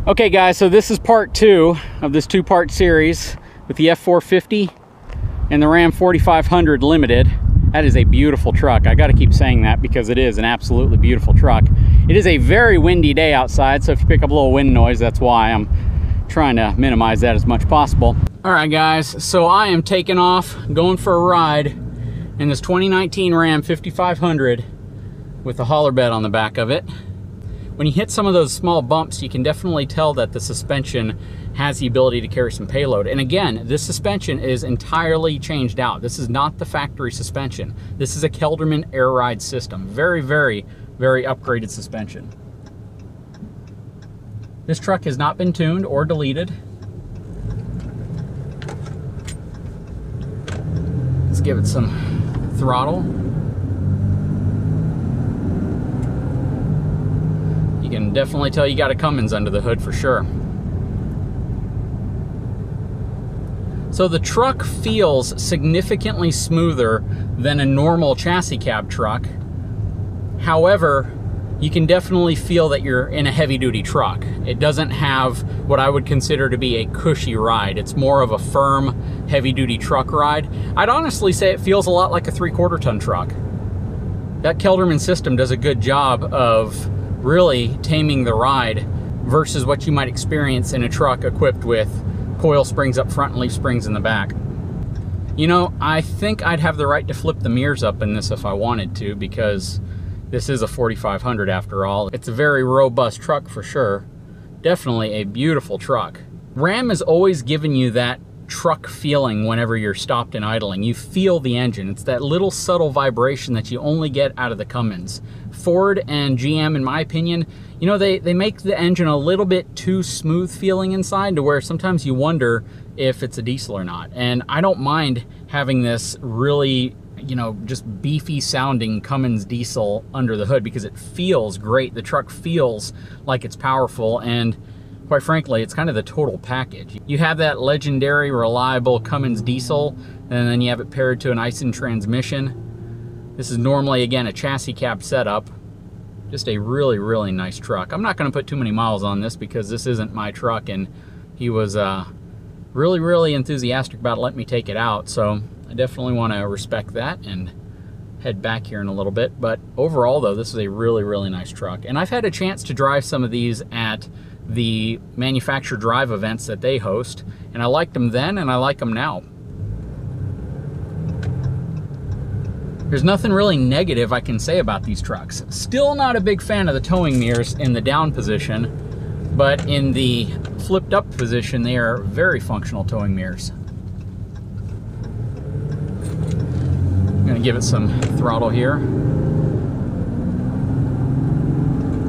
Okay guys, so this is part 2 of this 2-part series with the F450 and the Ram 4500 Limited. That is a beautiful truck. I gotta keep saying that because it is an absolutely beautiful truck. It is a very windy day outside, so if you pick up a little wind noise, that's why. I'm trying to minimize that as much as possible. All right guys, so I am taking off, going for a ride in this 2019 Ram 5500 with a holler bed on the back of it. When you hit some of those small bumps, you can definitely tell that the suspension has the ability to carry some payload. And again, this suspension is entirely changed out. This is not the factory suspension. This is a Kelderman air ride system. Very, very, very upgraded suspension. This truck has not been tuned or deleted. Let's give it some throttle. You can definitely tell you got a Cummins under the hood for sure. So the truck feels significantly smoother than a normal chassis cab truck. However, you can definitely feel that you're in a heavy-duty truck. It doesn't have what I would consider to be a cushy ride. It's more of a firm, heavy-duty truck ride. I'd honestly say it feels a lot like a 3/4 ton truck. That Kelderman system does a good job of really taming the ride versus what you might experience in a truck equipped with coil springs up front and leaf springs in the back. You know, I think I'd have the right to flip the mirrors up in this if I wanted to, because this is a 4500 after all. It's a very robust truck for sure. Definitely a beautiful truck. Ram has always given you that truck feeling whenever you're stopped and idling. You feel the engine. It's that little subtle vibration that you only get out of the Cummins. Ford and GM, in my opinion, you know, they make the engine a little bit too smooth feeling inside to where sometimes you wonder if it's a diesel or not. And I don't mind having this really, you know, just beefy sounding Cummins diesel under the hood because it feels great. The truck feels like it's powerful, and quite frankly, it's kind of the total package. You have that legendary, reliable Cummins diesel, and then you have it paired to an Aisin transmission. This is normally, again, a chassis cab setup. Just a really, really nice truck. I'm not gonna put too many miles on this because this isn't my truck, and he was really, really enthusiastic about letting me take it out, so I definitely wanna respect that and head back here in a little bit. But overall though, this is a really, really nice truck. And I've had a chance to drive some of these at the manufacturer drive events that they host, and I liked them then and I like them now. There's nothing really negative I can say about these trucks. Still not a big fan of the towing mirrors in the down position, but in the flipped up position, they are very functional towing mirrors. I'm gonna give it some throttle here.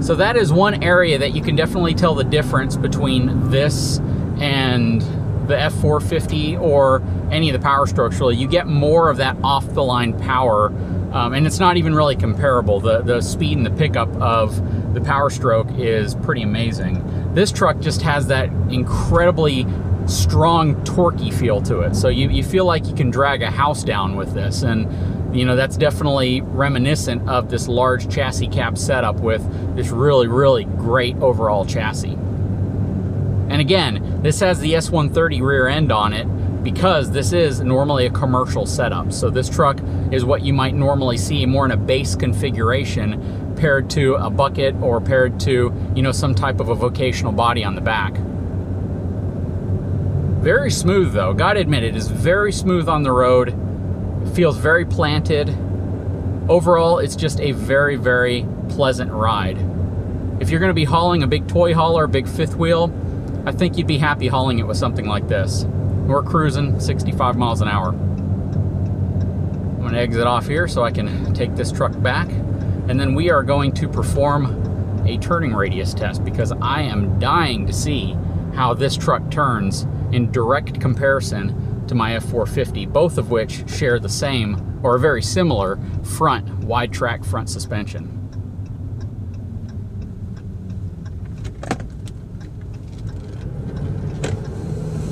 So that is one area that you can definitely tell the difference between this and the F450 or any of the Power Strokes. Really, you get more of that off-the-line power, and it's not even really comparable. The speed and the pickup of the Power Stroke is pretty amazing. This truck just has that incredibly strong, torquey feel to it. So you feel like you can drag a house down with this, and you know, that's definitely reminiscent of this large chassis cab setup with this really, really great overall chassis. And again, this has the S130 rear end on it because this is normally a commercial setup. So this truck is what you might normally see more in a base configuration paired to a bucket or paired to, you know, some type of a vocational body on the back. Very smooth though, gotta admit, it is very smooth on the road. It feels very planted. Overall, it's just a very, very pleasant ride. If you're gonna be hauling a big toy hauler, a big fifth wheel, I think you'd be happy hauling it with something like this. We're cruising 65 miles an hour. I'm gonna exit off here so I can take this truck back, and then we are going to perform a turning radius test because I am dying to see how this truck turns in direct comparison to my F450, both of which share the same or a very similar front wide track front suspension.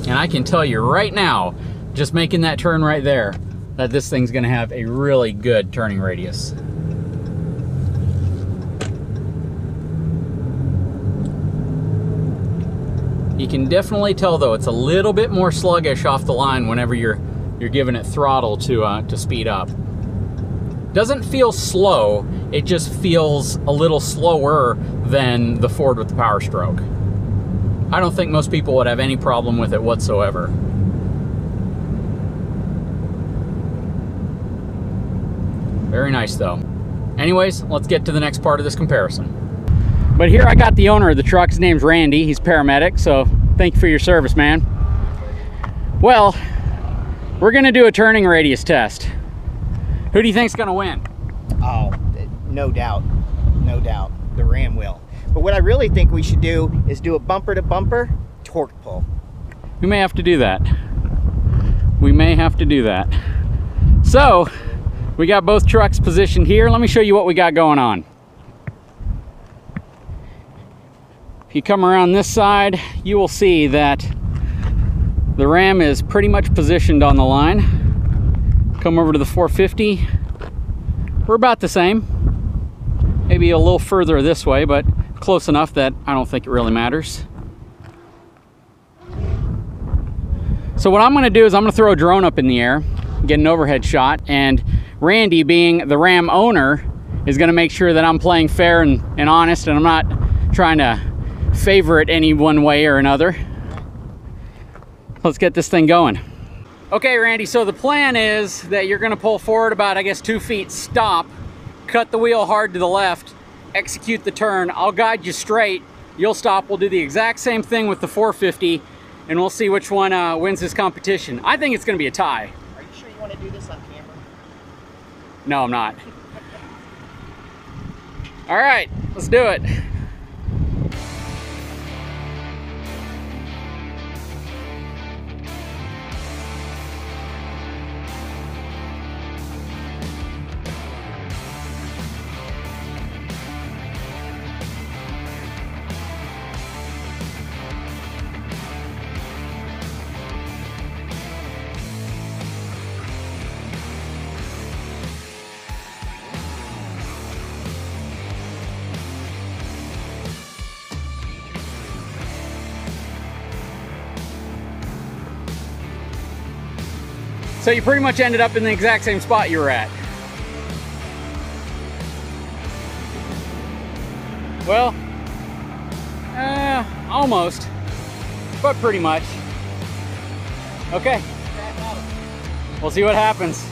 And I can tell you right now, just making that turn right there, that this thing's gonna have a really good turning radius. You can definitely tell though, it's a little bit more sluggish off the line whenever you're giving it throttle to speed up. Doesn't feel slow, it just feels a little slower than the Ford with the Power Stroke. I don't think most people would have any problem with it whatsoever. Very nice though. Anyways, let's get to the next part of this comparison. But here I got the owner of the truck. His name's Randy. He's paramedic, so thank you for your service, man. Well, we're gonna do a turning radius test. Who do you think's gonna win? Oh, no doubt, no doubt, the Ram will. But what I really think we should do is do a bumper to bumper torque pull. We may have to do that. We may have to do that. So, we got both trucks positioned here. Let me show you what we got going on. If you come around this side, you will see that the Ram is pretty much positioned on the line. Come over to the 450. We're about the same. Maybe a little further this way, but close enough that I don't think it really matters. So what I'm gonna do is I'm gonna throw a drone up in the air, get an overhead shot, and Randy, being the Ram owner, is gonna make sure that I'm playing fair and honest, and I'm not trying to favor it any one way or another. Let's get this thing going. Okay, Randy, so the plan is that you're gonna pull forward about, I guess, 2 feet, stop, cut the wheel hard to the left, execute the turn. I'll guide you straight, you'll stop. We'll do the exact same thing with the 450, and we'll see which one wins this competition. I think it's gonna be a tie. Are you sure you want to do this on camera? No, I'm not. All right, let's do it. So you pretty much ended up in the exact same spot you were at. Well, almost, but pretty much. Okay, we'll see what happens.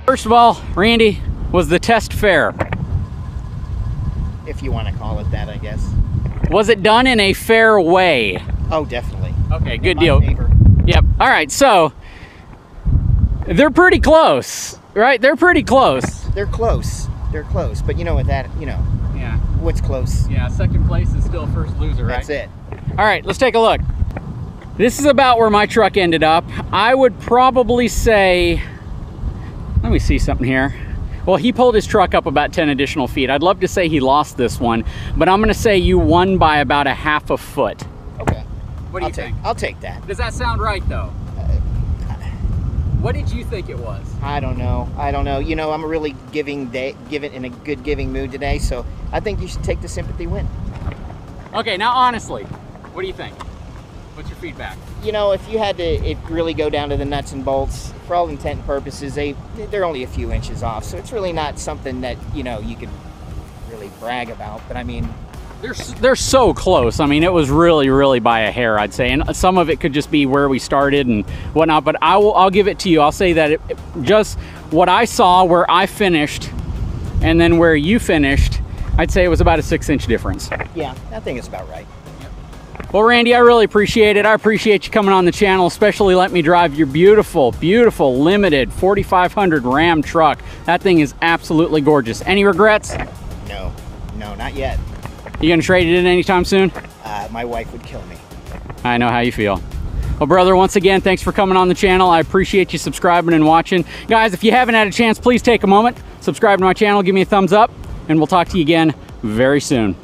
First of all, Randy, was the test fair? If you want to call it that, I guess. Was it done in a fair way? Oh, definitely. Okay, good In my deal. favor. Yep. All right, so they're pretty close, right? They're pretty close. They're close. They're close. But you know, with that, you know, Yeah. what's close? Yeah, second place is still first loser, right? That's it. All right, let's take a look. This is about where my truck ended up. I would probably say, let me see something here. Well, he pulled his truck up about 10 additional feet. I'd love to say he lost this one, but I'm gonna say you won by about a half a foot. Okay. What do you think? I'll take that. Does that sound right though? What did you think it was? I don't know. I don't know. You know, I'm a really giving in a good giving mood today, so I think you should take the sympathy win. Okay, now honestly, what do you think? What's your feedback? You know, if you had to really go down to the nuts and bolts, for all intent and purposes, they're only a few inches off. So it's really not something that, you know, you could really brag about. But I mean, they're so close. I mean, it was really by a hair, I'd say. And some of it could just be where we started and whatnot. But I'll give it to you. I'll say that it just what I saw where I finished and then where you finished, I'd say it was about a 6-inch difference. Yeah, I think it's about right. Well, Randy, I really appreciate it. I appreciate you coming on the channel, especially let me drive your beautiful, beautiful limited 4500 Ram truck. That thing is absolutely gorgeous. Any regrets? No, not yet. You gonna trade it in anytime soon? My wife would kill me. I know how you feel. Well, brother, once again, thanks for coming on the channel. I appreciate you subscribing and watching. Guys, if you haven't had a chance, please take a moment, subscribe to my channel, give me a thumbs up, and we'll talk to you again very soon.